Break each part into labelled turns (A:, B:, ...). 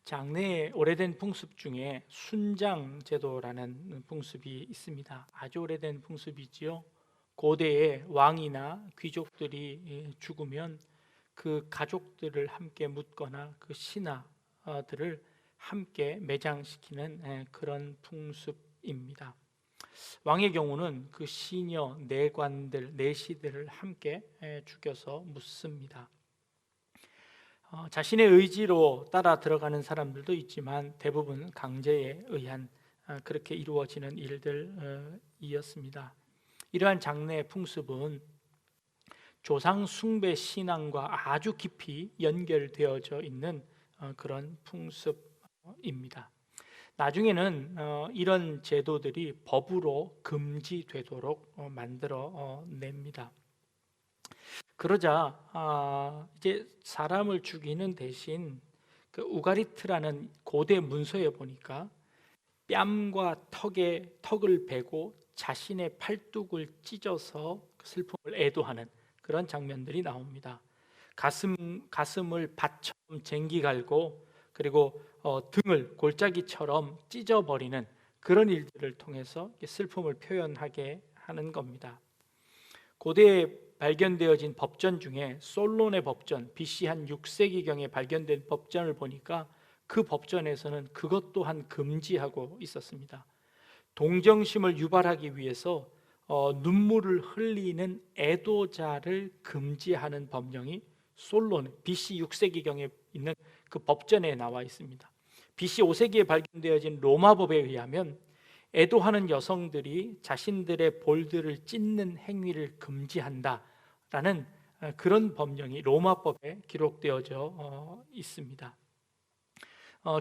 A: 장래의 오래된 풍습 중에 순장 제도라는 풍습이 있습니다. 아주 오래된 풍습이지요. 고대에 왕이나 귀족들이 죽으면 그 가족들을 함께 묻거나 그 신하들을 함께 매장시키는 그런 풍습입니다. 왕의 경우는 그 시녀, 내관들, 내시들을 함께 죽여서 묻습니다. 자신의 의지로 따라 들어가는 사람들도 있지만 대부분 강제에 의한 그렇게 이루어지는 일들이었습니다. 이러한 장래 풍습은 조상 숭배 신앙과 아주 깊이 연결되어져 있는 그런 풍습입니다. 나중에는 이런 제도들이 법으로 금지되도록 만들어 냅니다. 그러자 이제 사람을 죽이는 대신 그 우가리트라는 고대 문서에 보니까 뺨과 턱을 베고 자신의 팔뚝을 찢어서 슬픔을 애도하는 그런 장면들이 나옵니다. 가슴을 밭처럼 쟁기 갈고 그리고 등을 골짜기처럼 찢어버리는 그런 일들을 통해서 슬픔을 표현하게 하는 겁니다. 고대에 발견되어진 법전 중에 솔론의 법전, BC 한 6세기경에 발견된 법전을 보니까 그 법전에서는 그것 또한 금지하고 있었습니다. 동정심을 유발하기 위해서 눈물을 흘리는 애도자를 금지하는 법령이 솔론 BC 6세기경에 있는 그 법전에 나와 있습니다. BC 5세기에 발견되어진 로마법에 의하면 애도하는 여성들이 자신들의 볼들을 찢는 행위를 금지한다라는 그런 법령이 로마법에 기록되어져 있습니다.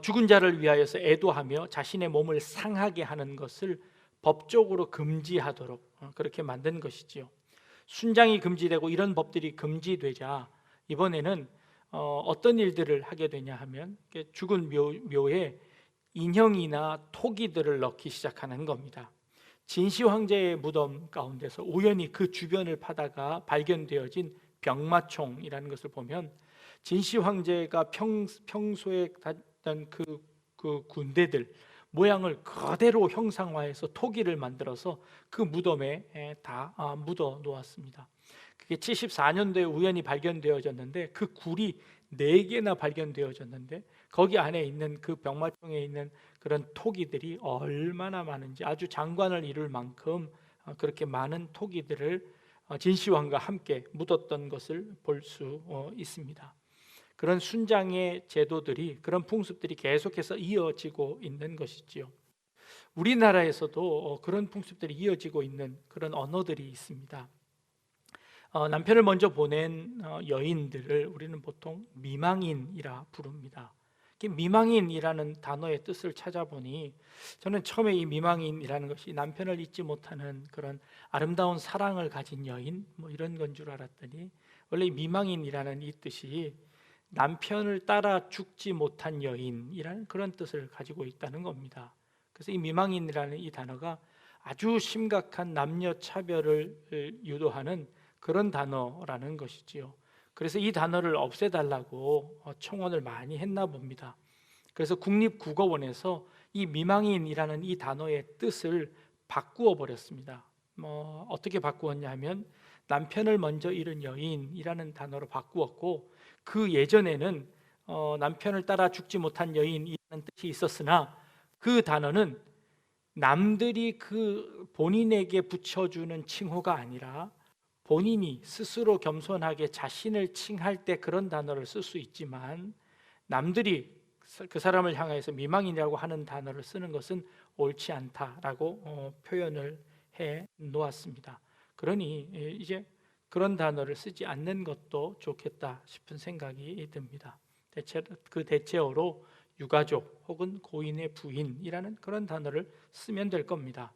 A: 죽은 자를 위하여서 애도하며 자신의 몸을 상하게 하는 것을 법적으로 금지하도록 그렇게 만든 것이지요. 순장이 금지되고 이런 법들이 금지되자 이번에는 어떤 일들을 하게 되냐 하면 죽은 묘에 인형이나 토기들을 넣기 시작하는 겁니다. 진시 황제의 무덤 가운데서 우연히 그 주변을 파다가 발견되어진 병마총이라는 것을 보면 진시 황제가 평소에 갔던 그 군대들 모양을 그대로 형상화해서 토기를 만들어서 그 무덤에 다 묻어 놓았습니다. 그게 74년도에 우연히 발견되어졌는데 그 굴이 4개나 발견되어졌는데 거기 안에 있는 그 병마총에 있는 그런 토기들이 얼마나 많은지 아주 장관을 이룰 만큼 그렇게 많은 토기들을 진시황과 함께 묻었던 것을 볼 수 있습니다. 그런 순장의 제도들이 그런 풍습들이 계속해서 이어지고 있는 것이지요. 우리나라에서도 그런 풍습들이 이어지고 있는 그런 언어들이 있습니다. 남편을 먼저 보낸 여인들을 우리는 보통 미망인이라 부릅니다. 미망인이라는 단어의 뜻을 찾아보니 저는 처음에 이 미망인이라는 것이 남편을 잊지 못하는 그런 아름다운 사랑을 가진 여인 뭐 이런 건 줄 알았더니 원래 미망인이라는 이 뜻이 남편을 따라 죽지 못한 여인이라는 그런 뜻을 가지고 있다는 겁니다. 그래서 이 미망인이라는 이 단어가 아주 심각한 남녀 차별을 유도하는 그런 단어라는 것이지요. 그래서 이 단어를 없애달라고 청원을 많이 했나 봅니다. 그래서 국립국어원에서 이 미망인이라는 이 단어의 뜻을 바꾸어 버렸습니다. 어떻게 바꾸었냐 하면 남편을 먼저 잃은 여인이라는 단어로 바꾸었고 그 예전에는 남편을 따라 죽지 못한 여인이라는 뜻이 있었으나 그 단어는 남들이 그 본인에게 붙여주는 칭호가 아니라 본인이 스스로 겸손하게 자신을 칭할 때 그런 단어를 쓸 수 있지만 남들이 그 사람을 향해서 미망인이라고 하는 단어를 쓰는 것은 옳지 않다라고 표현을 해 놓았습니다. 그러니 이제 그런 단어를 쓰지 않는 것도 좋겠다 싶은 생각이 듭니다. 그 대체어로 유가족 혹은 고인의 부인이라는 그런 단어를 쓰면 될 겁니다.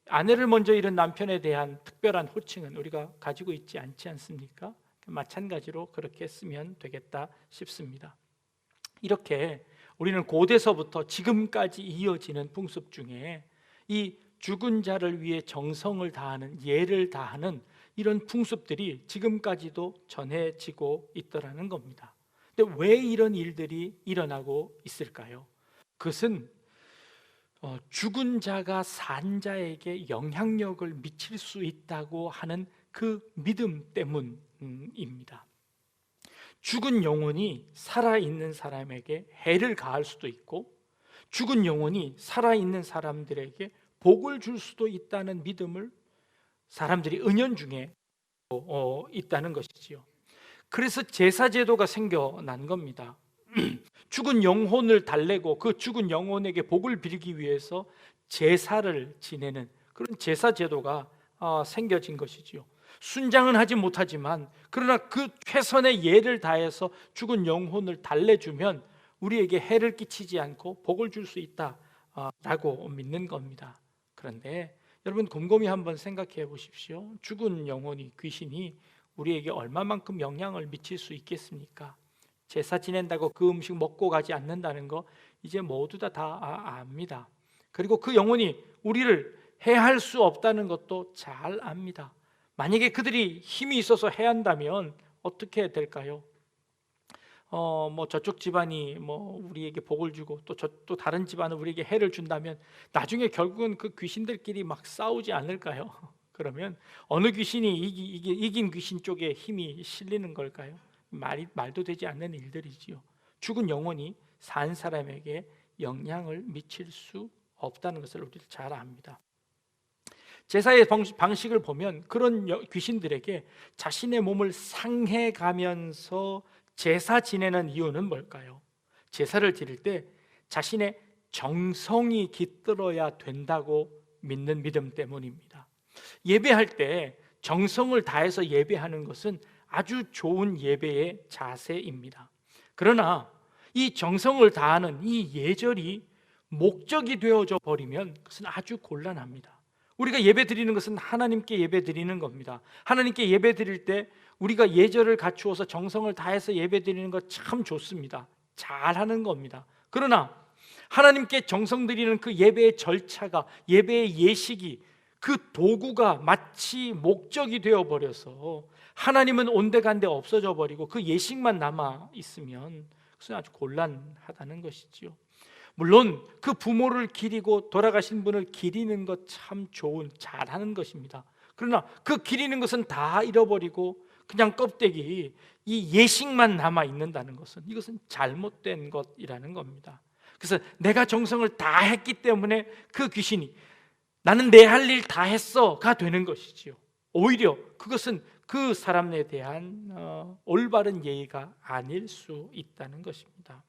A: 아내를 먼저 잃은 남편에 대한 특별한 호칭은 우리가 가지고 있지 않지 않습니까? 마찬가지로 그렇게 쓰면 되겠다 싶습니다. 이렇게 우리는 고대서부터 지금까지 이어지는 풍습 중에 이 죽은 자를 위해 정성을 다하는 예를 다하는 이런 풍습들이 지금까지도 전해지고 있더라는 겁니다. 근데 왜 이런 일들이 일어나고 있을까요? 그것은 죽은 자가 산 자에게 영향력을 미칠 수 있다고 하는 그 믿음 때문입니다. 죽은 영혼이 살아있는 사람에게 해를 가할 수도 있고, 죽은 영혼이 살아있는 사람들에게 복을 줄 수도 있다는 믿음을 사람들이 은연중에 있다는 것이지요. 그래서 제사제도가 생겨난 겁니다. 죽은 영혼을 달래고 그 죽은 영혼에게 복을 빌기 위해서 제사를 지내는 그런 제사제도가 생겨진 것이지요. 순장은 하지 못하지만 그러나 그 최선의 예를 다해서 죽은 영혼을 달래주면 우리에게 해를 끼치지 않고 복을 줄 수 있다라고 믿는 겁니다. 그런데 여러분 곰곰이 한번 생각해 보십시오. 죽은 영혼이, 귀신이 우리에게 얼마만큼 영향을 미칠 수 있겠습니까? 제사 지낸다고 그 음식 먹고 가지 않는다는 거 이제 모두 다 압니다. 그리고 그 영혼이 우리를 해할 수 없다는 것도 잘 압니다. 만약에 그들이 힘이 있어서 해한다면 어떻게 될까요? 저쪽 집안이 우리에게 복을 주고 또 다른 집안은 우리에게 해를 준다면 나중에 결국은 그 귀신들끼리 막 싸우지 않을까요? 그러면 어느 귀신이 이긴 귀신 쪽에 힘이 실리는 걸까요? 말도 되지 않는 일들이지요. 죽은 영혼이 산 사람에게 영향을 미칠 수 없다는 것을 우리도 잘 압니다. 제사의 방식을 보면 그런 귀신들에게 자신의 몸을 상해가면서 제사 지내는 이유는 뭘까요? 제사를 드릴 때 자신의 정성이 깃들어야 된다고 믿는 믿음 때문입니다. 예배할 때 정성을 다해서 예배하는 것은 아주 좋은 예배의 자세입니다. 그러나 이 정성을 다하는 이 예절이 목적이 되어져 버리면 그것은 아주 곤란합니다. 우리가 예배 드리는 것은 하나님께 예배 드리는 겁니다. 하나님께 예배 드릴 때 우리가 예절을 갖추어서 정성을 다해서 예배 드리는 것 참 좋습니다. 잘하는 겁니다. 그러나 하나님께 정성 드리는 그 예배의 절차가, 예배의 예식이, 그 도구가 마치 목적이 되어버려서 하나님은 온데간데 없어져 버리고 그 예식만 남아 있으면 그것은 아주 곤란하다는 것이지요. 물론 그 부모를 기리고 돌아가신 분을 기리는 것 참 좋은, 잘하는 것입니다. 그러나 그 기리는 것은 다 잃어버리고 그냥 껍데기, 이 예식만 남아 있는다는 것은 이것은 잘못된 것이라는 겁니다. 그래서 내가 정성을 다 했기 때문에 그 귀신이 나는 내 할 일 다 했어가 되는 것이지요. 오히려 그것은 그 사람에 대한 올바른 예의가 아닐 수 있다는 것입니다.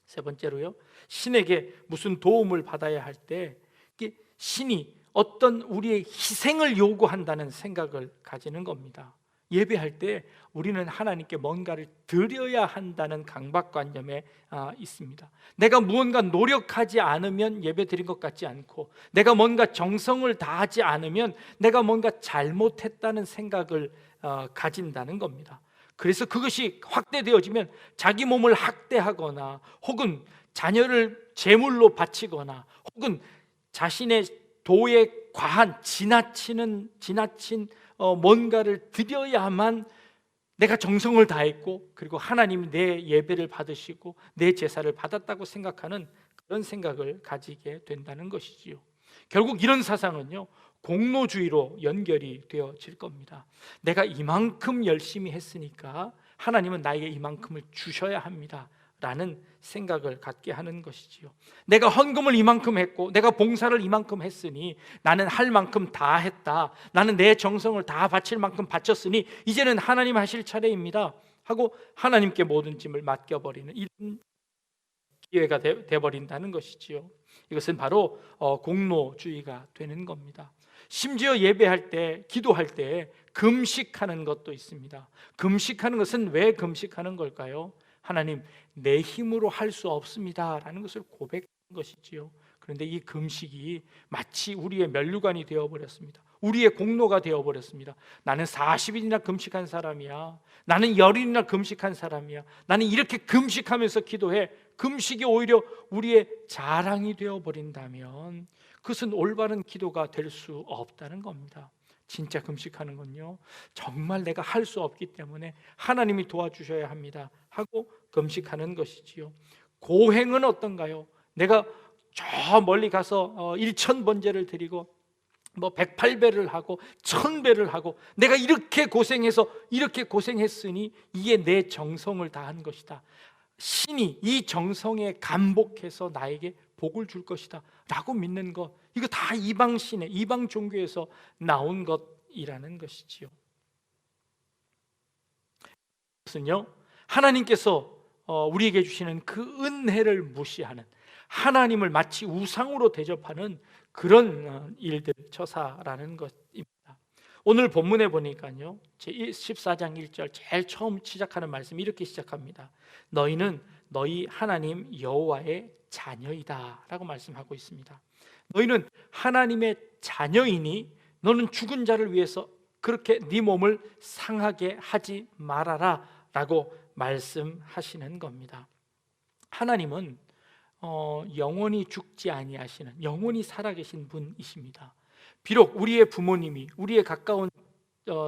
A: 세 번째로요, 신에게 무슨 도움을 받아야 할 때 신이 어떤 우리의 희생을 요구한다는 생각을 가지는 겁니다. 예배할 때 우리는 하나님께 뭔가를 드려야 한다는 강박관념에 있습니다. 내가 무언가 노력하지 않으면 예배 드린 것 같지 않고, 내가 뭔가 정성을 다하지 않으면 내가 뭔가 잘못했다는 생각을 가진다는 겁니다. 그래서 그것이 확대되어지면 자기 몸을 학대하거나 혹은 자녀를 제물로 바치거나 혹은 자신의 도에 과한 지나친 뭔가를 드려야만 내가 정성을 다했고 그리고 하나님이 내 예배를 받으시고 내 제사를 받았다고 생각하는 그런 생각을 가지게 된다는 것이지요. 결국 이런 사상은요, 공로주의로 연결이 되어질 겁니다. 내가 이만큼 열심히 했으니까 하나님은 나에게 이만큼을 주셔야 합니다 라는 생각을 갖게 하는 것이지요. 내가 헌금을 이만큼 했고 내가 봉사를 이만큼 했으니 나는 할 만큼 다 했다, 나는 내 정성을 다 바칠 만큼 바쳤으니 이제는 하나님 하실 차례입니다 하고 하나님께 모든 짐을 맡겨버리는 이런 기회가 돼버린다는 것이지요. 이것은 바로 공로주의가 되는 겁니다. 심지어 예배할 때, 기도할 때 금식하는 것도 있습니다. 금식하는 것은 왜 금식하는 걸까요? 하나님, 내 힘으로 할 수 없습니다 라는 것을 고백하는 것이지요. 그런데 이 금식이 마치 우리의 면류관이 되어버렸습니다. 우리의 공로가 되어버렸습니다. 나는 40일이나 금식한 사람이야, 나는 열흘이나 금식한 사람이야, 나는 이렇게 금식하면서 기도해. 금식이 오히려 우리의 자랑이 되어버린다면 그것은 올바른 기도가 될 수 없다는 겁니다. 진짜 금식하는 건요, 정말 내가 할 수 없기 때문에 하나님이 도와주셔야 합니다 하고 금식하는 것이지요. 고행은 어떤가요? 내가 저 멀리 가서 1,000번제를 드리고 108배를 하고 1,000배를 하고 내가 이렇게 고생해서 이렇게 고생했으니 이게 내 정성을 다한 것이다, 신이 이 정성에 감복해서 나에게 복을 줄 것이다 라고 믿는 것, 이거 다 이방신의 이방 종교에서 나온 것이라는 것이지요. 그것은요, 하나님께서 우리에게 주시는 그 은혜를 무시하는, 하나님을 마치 우상으로 대접하는 그런 일들, 처사라는 것입니다. 오늘 본문에 보니까요, 제14장 1절 제일 처음 시작하는 말씀이 이렇게 시작합니다. 너희는 너희 하나님 여호와의 자녀이다 라고 말씀하고 있습니다. 너희는 하나님의 자녀이니 너는 죽은 자를 위해서 그렇게 네 몸을 상하게 하지 말아라 라고 말씀하시는 겁니다. 하나님은 영원히 죽지 아니하시는, 영원히 살아계신 분이십니다. 비록 우리의 부모님이, 우리의 가까운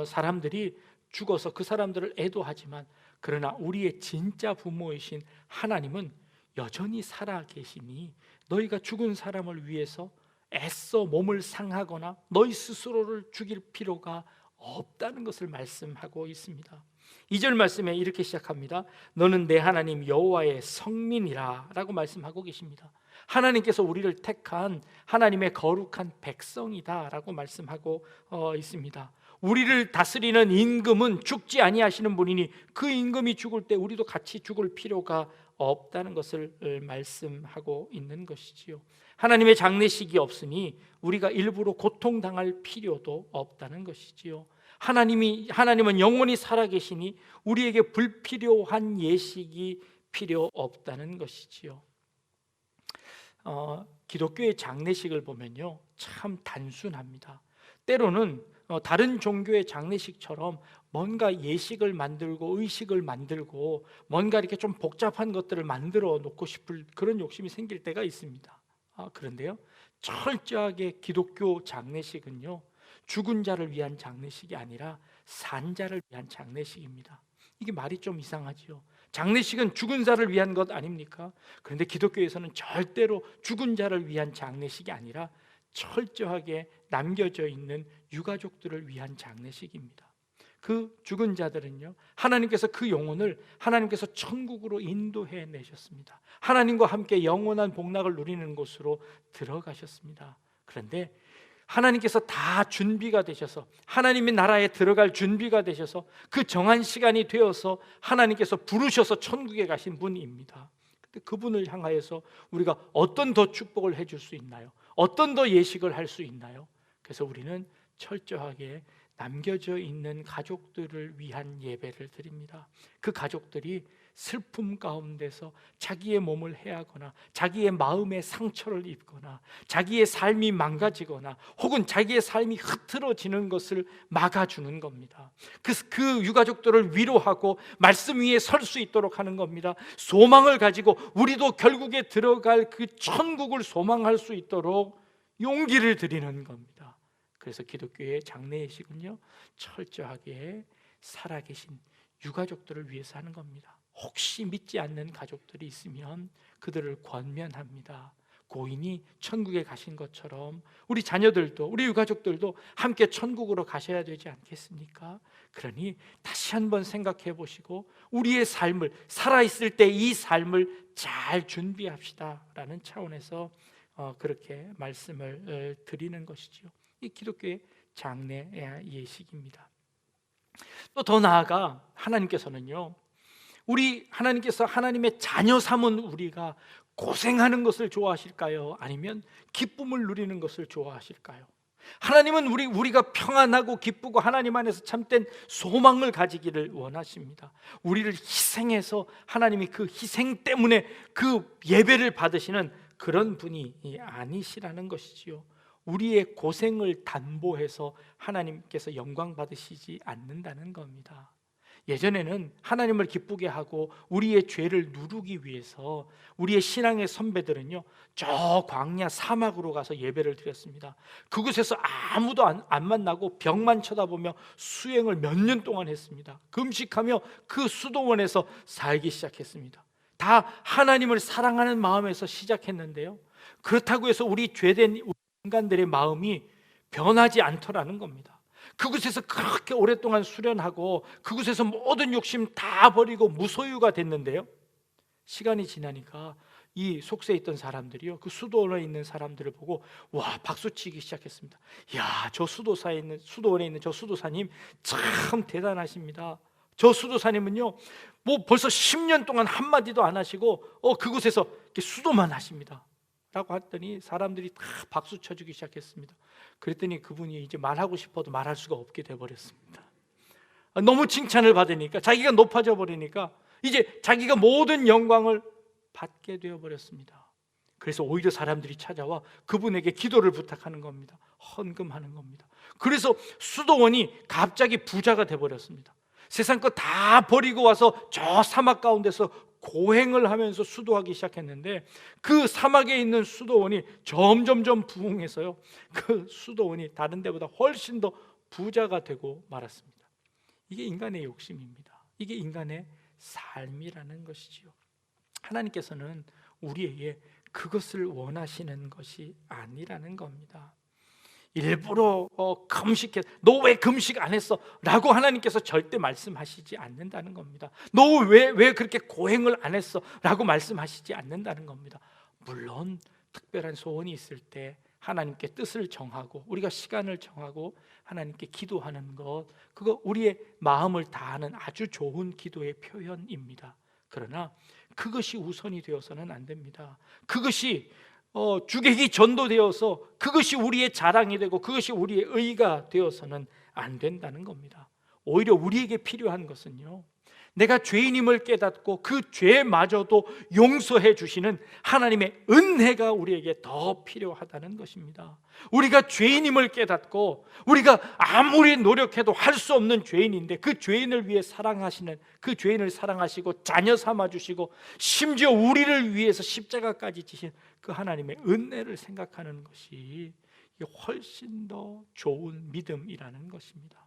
A: 사람들이 죽어서 그 사람들을 애도하지만, 그러나 우리의 진짜 부모이신 하나님은 여전히 살아계시니 너희가 죽은 사람을 위해서 애써 몸을 상하거나 너희 스스로를 죽일 필요가 없다는 것을 말씀하고 있습니다. 2절 말씀에 이렇게 시작합니다. 너는 내 하나님 여호와의 성민이라 라고 말씀하고 계십니다. 하나님께서 우리를 택한 하나님의 거룩한 백성이다 라고 말씀하고 있습니다. 우리를 다스리는 임금은 죽지 아니하시는 분이니 그 임금이 죽을 때 우리도 같이 죽을 필요가 없다는 것을 말씀하고 있는 것이지요. 하나님의 장례식이 없으니 우리가 일부러 고통당할 필요도 없다는 것이지요. 하나님은 영원히 살아계시니 우리에게 불필요한 예식이 필요 없다는 것이지요. 기독교의 장례식을 보면요, 참 단순합니다. 때로는 다른 종교의 장례식처럼 뭔가 예식을 만들고 의식을 만들고 뭔가 이렇게 좀 복잡한 것들을 만들어 놓고 싶을 그런 욕심이 생길 때가 있습니다. 그런데요, 철저하게 기독교 장례식은요, 죽은 자를 위한 장례식이 아니라 산 자를 위한 장례식입니다. 이게 말이 좀 이상하지요. 장례식은 죽은 자를 위한 것 아닙니까? 그런데 기독교에서는 절대로 죽은 자를 위한 장례식이 아니라 철저하게 남겨져 있는 유가족들을 위한 장례식입니다. 그 죽은 자들은요, 하나님께서 그 영혼을 하나님께서 천국으로 인도해 내셨습니다. 하나님과 함께 영원한 복락을 누리는 곳으로 들어가셨습니다. 그런데 하나님께서 다 준비가 되셔서, 하나님의 나라에 들어갈 준비가 되셔서 그 정한 시간이 되어서 하나님께서 부르셔서 천국에 가신 분입니다. 근데 그분을 향하여서 우리가 어떤 더 축복을 해줄 수 있나요? 어떤 더 예식을 할 수 있나요? 그래서 우리는 철저하게 남겨져 있는 가족들을 위한 예배를 드립니다. 그 가족들이 슬픔 가운데서 자기의 몸을 해하거나 자기의 마음에 상처를 입거나 자기의 삶이 망가지거나 혹은 자기의 삶이 흐트러지는 것을 막아주는 겁니다. 그 유가족들을 위로하고 말씀 위에 설 수 있도록 하는 겁니다. 소망을 가지고 우리도 결국에 들어갈 그 천국을 소망할 수 있도록 용기를 드리는 겁니다. 그래서 기독교의 장례예식은요, 철저하게 살아계신 유가족들을 위해서 하는 겁니다. 혹시 믿지 않는 가족들이 있으면 그들을 권면합니다. 고인이 천국에 가신 것처럼 우리 자녀들도, 우리 유가족들도 함께 천국으로 가셔야 되지 않겠습니까? 그러니 다시 한번 생각해 보시고 우리의 삶을, 살아있을 때 이 삶을 잘 준비합시다 라는 차원에서 그렇게 말씀을 드리는 것이죠. 이 기독교의 장례 예식입니다. 또 더 나아가 하나님께서는요, 하나님께서 하나님의 자녀 삼은 우리가 고생하는 것을 좋아하실까요? 아니면 기쁨을 누리는 것을 좋아하실까요? 하나님은 우리가 평안하고 기쁘고 하나님 안에서 참된 소망을 가지기를 원하십니다. 우리를 희생해서 하나님이 그 희생 때문에 그 예배를 받으시는 그런 분이 아니시라는 것이지요. 우리의 고생을 담보해서 하나님께서 영광 받으시지 않는다는 겁니다. 예전에는 하나님을 기쁘게 하고 우리의 죄를 누르기 위해서 우리의 신앙의 선배들은요, 저 광야 사막으로 가서 예배를 드렸습니다. 그곳에서 아무도 안 만나고 벽만 쳐다보며 수행을 몇 년 동안 했습니다. 금식하며 그 수도원에서 살기 시작했습니다. 다 하나님을 사랑하는 마음에서 시작했는데요, 그렇다고 해서 우리 죄된 인간들의 마음이 변하지 않더라는 겁니다. 그곳에서 그렇게 오랫동안 수련하고 그곳에서 모든 욕심 다 버리고 무소유가 됐는데요, 시간이 지나니까 이 속세에 있던 사람들이요, 그 수도원에 있는 사람들을 보고 와, 박수치기 시작했습니다. 야, 저 수도원에 있는 저 수도사님 참 대단하십니다. 저 수도사님은요, 뭐 벌써 10년 동안 한마디도 안 하시고 그곳에서 이렇게 수도만 하십니다 라고 했더니 사람들이 다 박수 쳐주기 시작했습니다. 그랬더니 그분이 이제 말하고 싶어도 말할 수가 없게 돼버렸습니다. 너무 칭찬을 받으니까, 자기가 높아져 버리니까 이제 자기가 모든 영광을 받게 되어버렸습니다. 그래서 오히려 사람들이 찾아와 그분에게 기도를 부탁하는 겁니다. 헌금하는 겁니다. 그래서 수도원이 갑자기 부자가 돼버렸습니다. 세상 거 다 버리고 와서 저 사막 가운데서 고행을 하면서 수도하기 시작했는데, 그 사막에 있는 수도원이 점점점 부흥해서요, 그 수도원이 다른 데보다 훨씬 더 부자가 되고 말았습니다. 이게 인간의 욕심입니다. 이게 인간의 삶이라는 것이지요. 하나님께서는 우리에게 그것을 원하시는 것이 아니라는 겁니다. 일부러 금식해, 너 왜 금식 안 했어? 라고 하나님께서 절대 말씀하시지 않는다는 겁니다. 너 왜 그렇게 고행을 안 했어? 라고 말씀하시지 않는다는 겁니다. 물론 특별한 소원이 있을 때 하나님께 뜻을 정하고 우리가 시간을 정하고 하나님께 기도하는 것, 그거 우리의 마음을 다하는 아주 좋은 기도의 표현입니다. 그러나 그것이 우선이 되어서는 안 됩니다. 그것이 주객이 전도되어서 그것이 우리의 자랑이 되고 그것이 우리의 의가 되어서는 안 된다는 겁니다. 오히려 우리에게 필요한 것은요, 내가 죄인임을 깨닫고 그 죄마저도 용서해 주시는 하나님의 은혜가 우리에게 더 필요하다는 것입니다. 우리가 죄인임을 깨닫고 우리가 아무리 노력해도 할 수 없는 죄인인데 그 죄인을 위해 사랑하시는, 그 죄인을 사랑하시고 자녀 삼아 주시고 심지어 우리를 위해서 십자가까지 지신 그 하나님의 은혜를 생각하는 것이 훨씬 더 좋은 믿음이라는 것입니다.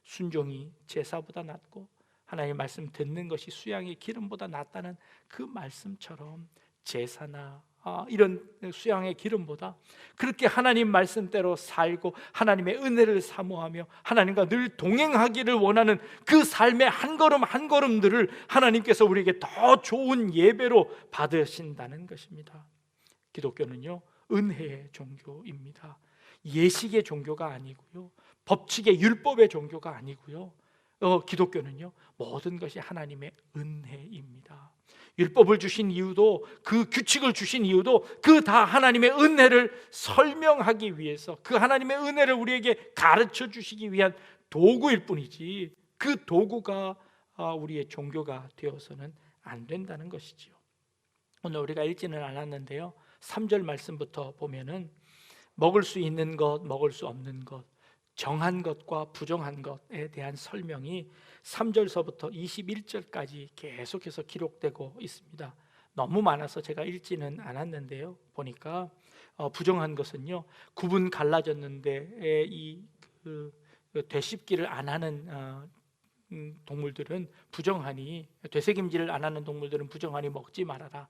A: 순종이 제사보다 낫고 하나님의 말씀 듣는 것이 수양의 기름보다 낫다는 그 말씀처럼 제사나 이런 수양의 기름보다 그렇게 하나님 말씀대로 살고 하나님의 은혜를 사모하며 하나님과 늘 동행하기를 원하는 그 삶의 한 걸음 한 걸음들을 하나님께서 우리에게 더 좋은 예배로 받으신다는 것입니다. 기독교는요, 은혜의 종교입니다. 예식의 종교가 아니고요, 법칙의 율법의 종교가 아니고요, 기독교는요, 모든 것이 하나님의 은혜입니다. 율법을 주신 이유도, 그 규칙을 주신 이유도 그 다 하나님의 은혜를 설명하기 위해서, 그 하나님의 은혜를 우리에게 가르쳐 주시기 위한 도구일 뿐이지 그 도구가 우리의 종교가 되어서는 안 된다는 것이지요. 오늘 우리가 읽지는 않았는데요, 3절 말씀부터 보면은 먹을 수 있는 것, 먹을 수 없는 것, 정한 것과 부정한 것에 대한 설명이 3절서부터 21절까지 계속해서 기록되고 있습니다. 너무 많아서 제가 읽지는 않았는데요, 보니까 부정한 것은요, 구분 갈라졌는데 그 되씹기를 안 하는 동물들은 부정하니, 되새김질을 안 하는 동물들은 부정하니 먹지 말아라.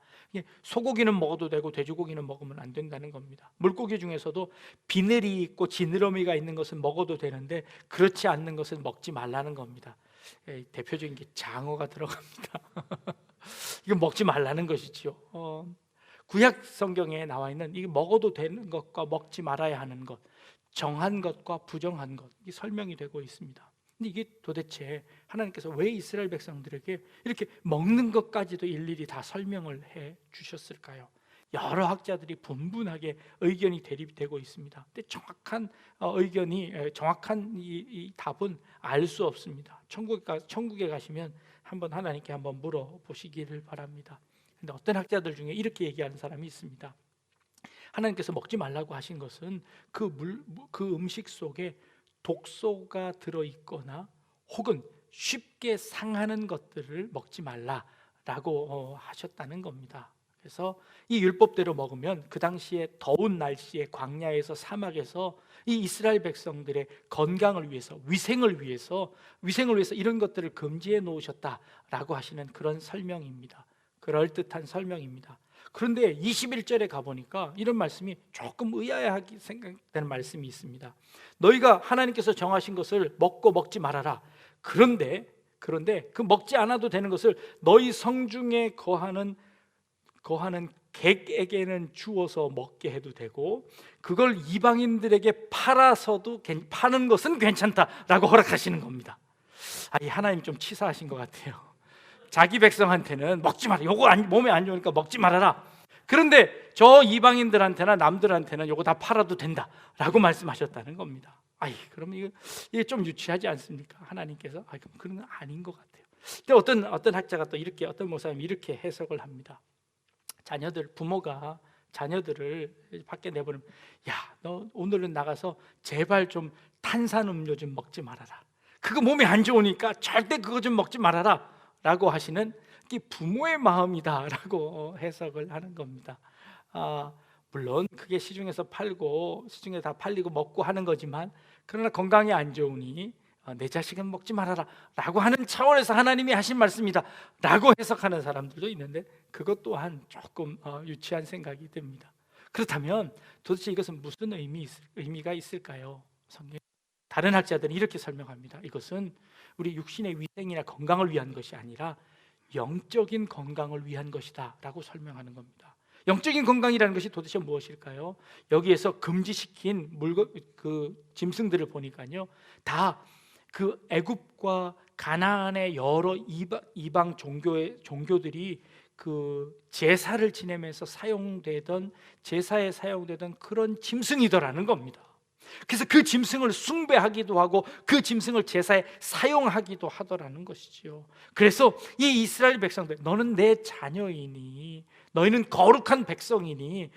A: 소고기는 먹어도 되고 돼지고기는 먹으면 안 된다는 겁니다. 물고기 중에서도 비늘이 있고 지느러미가 있는 것은 먹어도 되는데 그렇지 않는 것은 먹지 말라는 겁니다. 대표적인 게 장어가 들어갑니다. 이거 먹지 말라는 것이지요. 구약 성경에 나와 있는 이 먹어도 되는 것과 먹지 말아야 하는 것, 정한 것과 부정한 것, 이 설명이 되고 있습니다. 근데 이게 도대체 하나님께서 왜 이스라엘 백성들에게 이렇게 먹는 것까지도 일일이 다 설명을 해 주셨을까요? 여러 학자들이 분분하게 의견이 대립되고 있습니다. 근데 정확한 정확한 이 답은 알 수 없습니다. 천국에 가시면 한번 하나님께 한번 물어보시기를 바랍니다. 근데 어떤 학자들 중에 이렇게 얘기하는 사람이 있습니다. 하나님께서 먹지 말라고 하신 것은 그 음식 속에 독소가 들어있거나 혹은 쉽게 상하는 것들을 먹지 말라라고 하셨다는 겁니다. 그래서 이 율법대로 먹으면 그 당시에 더운 날씨에 광야에서 사막에서 이 이스라엘 백성들의 건강을 위해서, 위생을 위해서 이런 것들을 금지해 놓으셨다라고 하시는 그런 설명입니다. 그럴듯한 설명입니다. 그런데 21절에 가보니까 이런 말씀이 조금 의아하게 생각되는 말씀이 있습니다. 너희가 하나님께서 정하신 것을 먹고 먹지 말아라. 그런데 그 먹지 않아도 되는 것을 너희 성중에 거하는 객에게는 주어서 먹게 해도 되고, 그걸 이방인들에게 파는 것은 괜찮다라고 허락하시는 겁니다. 이 하나님 좀 치사하신 것 같아요. 자기 백성한테는 먹지 마라, 요거 몸에 안 좋으니까 먹지 말아라. 그런데 저 이방인들한테나 남들한테는 요거 다 팔아도 된다라고 말씀하셨다는 겁니다. 그러면 이게 좀 유치하지 않습니까? 하나님께서 그럼 그런 건 아닌 것 같아요. 근데 어떤 학자가 또 이렇게, 어떤 목사님이 이렇게 해석을 합니다. 부모가 자녀들을 밖에 내보내면, 너 오늘은 나가서 제발 좀 탄산음료 좀 먹지 말아라, 그거 몸에 안 좋으니까 절대 그거 좀 먹지 말아라 라고 하시는 게 부모의 마음이다라고 해석을 하는 겁니다. 물론 그게 시중에 다 팔리고 먹고 하는 거지만, 그러나 건강에 안 좋으니 내 자식은 먹지 말아라 라고 하는 차원에서 하나님이 하신 말씀이다 라고 해석하는 사람들도 있는데, 그것 또한 조금 유치한 생각이 듭니다. 그렇다면 도대체 이것은 무슨 의미가 있을까요? 다른 학자들은 이렇게 설명합니다. 이것은 우리 육신의 위생이나 건강을 위한 것이 아니라 영적인 건강을 위한 것이다 라고 설명하는 겁니다. 영적인 건강이라는 것이 도대체 무엇일까요? 여기에서 금지시킨 짐승들을 보니까요, 다 그 애굽과 가나안의 여러 이방 종교들이 그 제사를 지내면서 제사에 사용되던 그런 짐승이더라는 겁니다. 그래서 그 짐승을 숭배하기도 하고 그 짐승을 제사에 사용하기도 하더라는 것이지요. 그래서 이 이스라엘 백성들, 너는 내 자녀이니, 너희는 거룩한 백성이니,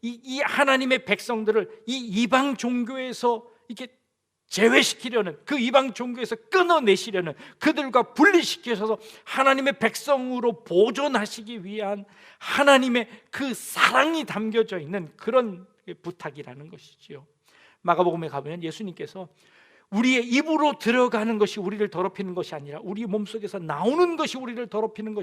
A: 이 하나님의 백성들을 이 이방 종교에서 이렇게 제외시키려는, 그 이방 종교에서 끊어내시려는, 그들과 분리시키셔서 하나님의 백성으로 보존하시기 위한 하나님의 그 사랑이 담겨져 있는 그런 부탁이라는 것이지요. 마가복음에 가보면 예수님께서 우리의 입으로 들어가는 것이 우리를 더럽히는 것이 아니라 우리 몸속에서 나오는 것이 우리를 더럽히는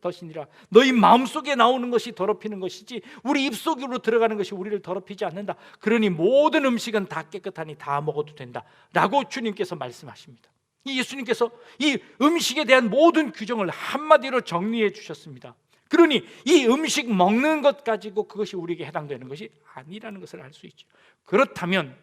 A: 것이니라. 너희 마음속에 나오는 것이 더럽히는 것이지 우리 입속으로 들어가는 것이 우리를 더럽히지 않는다. 그러니 모든 음식은 다 깨끗하니 다 먹어도 된다 라고 주님께서 말씀하십니다. 이 예수님께서 이 음식에 대한 모든 규정을 한마디로 정리해 주셨습니다. 그러니 이 음식 먹는 것 가지고 그것이 우리에게 해당되는 것이 아니라는 것을 알 수 있죠. 그렇다면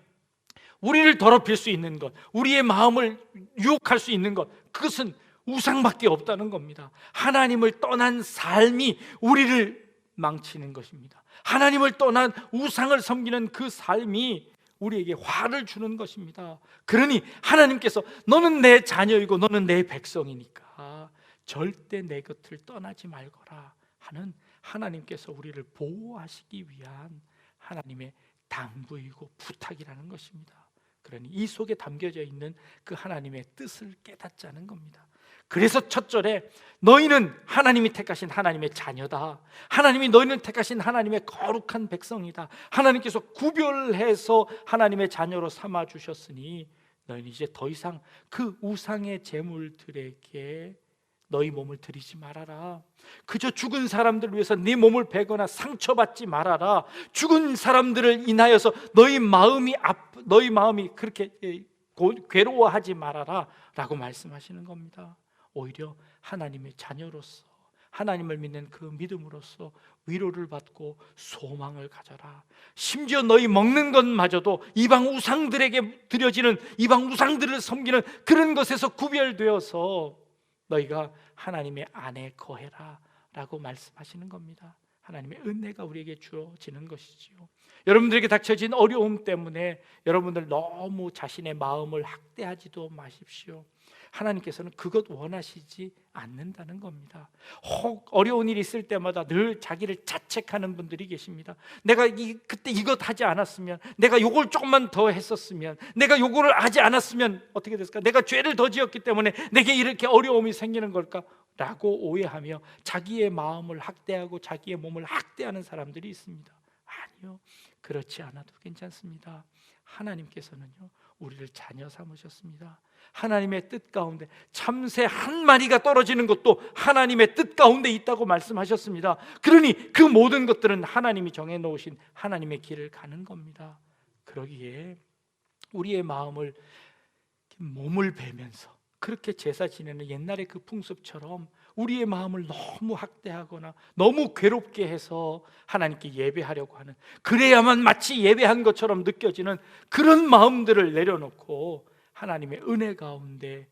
A: 우리를 더럽힐 수 있는 것, 우리의 마음을 유혹할 수 있는 것, 그것은 우상밖에 없다는 겁니다. 하나님을 떠난 삶이 우리를 망치는 것입니다. 하나님을 떠난 우상을 섬기는 그 삶이 우리에게 화를 주는 것입니다. 그러니 하나님께서 너는 내 자녀이고 너는 내 백성이니까 절대 내 곁을 떠나지 말거라 하는, 하나님께서 우리를 보호하시기 위한 하나님의 당부이고 부탁이라는 것입니다. 그러니 이 속에 담겨져 있는 그 하나님의 뜻을 깨닫자는 겁니다. 그래서 첫 절에 너희는 하나님이 택하신 하나님의 자녀다, 하나님이 너희는 택하신 하나님의 거룩한 백성이다, 하나님께서 구별해서 하나님의 자녀로 삼아 주셨으니 너희는 이제 더 이상 그 우상의 제물들에게 너희 몸을 드리지 말아라. 그저 죽은 사람들을 위해서 네 몸을 베거나 상처받지 말아라. 죽은 사람들을 인하여서 너희 마음이 그렇게 괴로워하지 말아라 라고 말씀하시는 겁니다. 오히려 하나님의 자녀로서, 하나님을 믿는 그 믿음으로써 위로를 받고 소망을 가져라. 심지어 너희 먹는 것마저도 이방 우상들에게 드려지는, 이방 우상들을 섬기는 그런 것에서 구별되어서 너희가 하나님의 안에 거해라 라고 말씀하시는 겁니다. 하나님의 은혜가 우리에게 주어지는 것이지요. 여러분들에게 닥쳐진 어려움 때문에 여러분들 너무 자신의 마음을 학대하지도 마십시오. 하나님께서는 그것 원하시지 않는다는 겁니다. 혹 어려운 일이 있을 때마다 늘 자기를 자책하는 분들이 계십니다. 내가 그때 이것 하지 않았으면, 내가 요걸 조금만 더 했었으면, 내가 요거를 하지 않았으면 어떻게 됐을까? 내가 죄를 더 지었기 때문에 내게 이렇게 어려움이 생기는 걸까? 라고 오해하며 자기의 마음을 학대하고 자기의 몸을 학대하는 사람들이 있습니다. 아니요, 그렇지 않아도 괜찮습니다. 하나님께서는요, 우리를 자녀 삼으셨습니다. 하나님의 뜻 가운데 참새 한 마리가 떨어지는 것도 하나님의 뜻 가운데 있다고 말씀하셨습니다. 그러니 그 모든 것들은 하나님이 정해놓으신 하나님의 길을 가는 겁니다. 그러기에 우리의 마음을, 몸을 베면서 그렇게 제사 지내는 옛날의 그 풍습처럼 우리의 마음을 너무 학대하거나 너무 괴롭게 해서 하나님께 예배하려고 하는, 그래야만 마치 예배한 것처럼 느껴지는 그런 마음들을 내려놓고 하나님의 은혜 가운데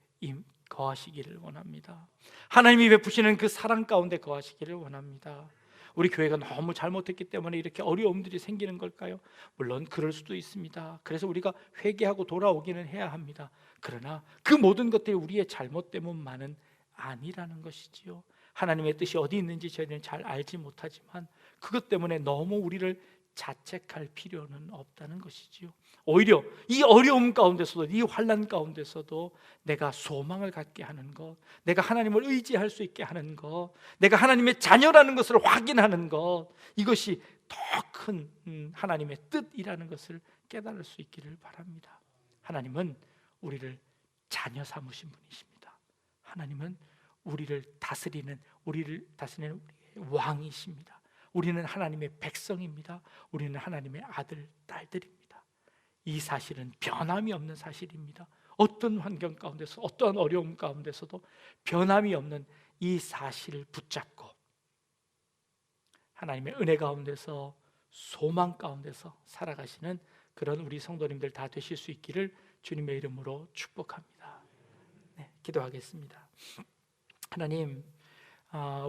A: 거하시기를 원합니다. 하나님이 베푸시는 그 사랑 가운데 거하시기를 원합니다. 우리 교회가 너무 잘못했기 때문에 이렇게 어려움들이 생기는 걸까요? 물론 그럴 수도 있습니다. 그래서 우리가 회개하고 돌아오기는 해야 합니다. 그러나 그 모든 것들이 우리의 잘못 때문만은 아니라는 것이지요. 하나님의 뜻이 어디 있는지 저희는 잘 알지 못하지만 그것 때문에 너무 우리를 자책할 필요는 없다는 것이지요. 오히려 이 어려움 가운데서도, 이 환난 가운데서도 내가 소망을 갖게 하는 것, 내가 하나님을 의지할 수 있게 하는 것, 내가 하나님의 자녀라는 것을 확인하는 것, 이것이 더 큰 하나님의 뜻이라는 것을 깨달을 수 있기를 바랍니다. 하나님은 우리를 자녀 삼으신 분이십니다. 하나님은 우리를 다스리는 우리의 왕이십니다. 우리는 하나님의 백성입니다. 우리는 하나님의 아들, 딸들입니다. 이 사실은 변함이 없는 사실입니다. 어떤 환경 가운데서, 어떠한 어려움 가운데서도 변함이 없는 이 사실을 붙잡고 하나님의 은혜 가운데서, 소망 가운데서 살아가시는 그런 우리 성도님들 다 되실 수 있기를 주님의 이름으로 축복합니다. 네, 기도하겠습니다. 하나님,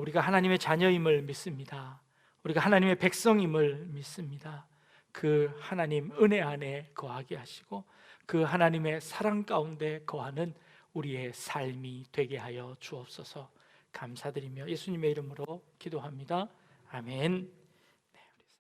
A: 우리가 하나님의 자녀임을 믿습니다. 우리가 하나님의 백성임을 믿습니다. 그 하나님 은혜 안에 거하게 하시고 그 하나님의 사랑 가운데 거하는 우리의 삶이 되게 하여 주옵소서. 감사드리며 예수님의 이름으로 기도합니다. 아멘.